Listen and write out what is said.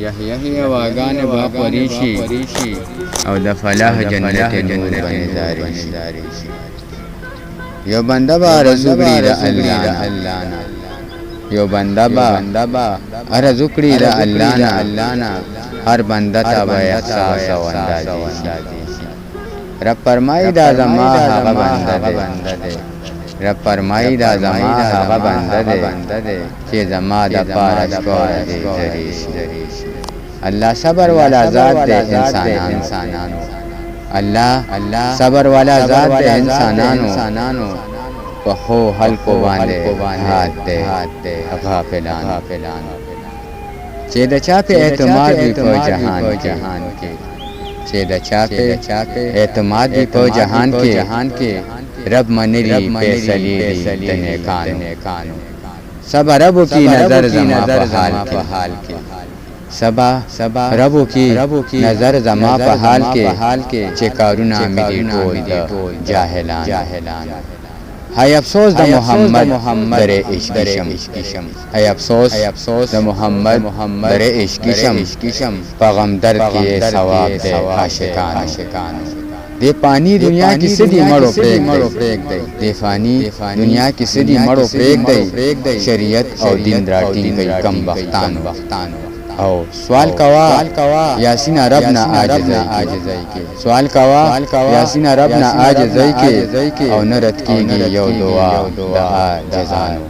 یحیی واگان با قریشی او د فلاح جنت نور بنزاری یو بنده با رزو کړي د الله نه یو بنده با رزو کړي د الله نه هر بنده ته به احساس او اندازې شي رب فرمایي دا زما هغه بنده دی رب فرمایي دا زما هغه بنده دی چې زما د پاره شپه زری شي الله صبر والا ذات دی انسانانو الله صبر والا ذات دی انسانانو په خو حلقو باندې هات دی غافلان چې د چا په اعتماد وي په جهان کې چې د چا په اعتماد وي په جهان کې رب منری فیصلی د نیکانو سبا ربو کی نظر زما په حال کې سبا ربو کی نظر زما په حال کې چې کارونه مې دي ټول جاهلان هاي افسوس د محمد در عشق شم هاي افسوس د محمد در عشق شم په غم درد کې ثواب د عاشقان دی پانی دنیا کی سدی مړو پرېږ دی دی فانی دنیا کی سدی مړو پرېږ دی شریعت او دین راټینګ کوي کم وختان او سوال کوا یاسین رب نه عاجزای کې سوال کوا یاسین رب نه عاجزای کې او نرت کېږي یو دعا د عاجزانو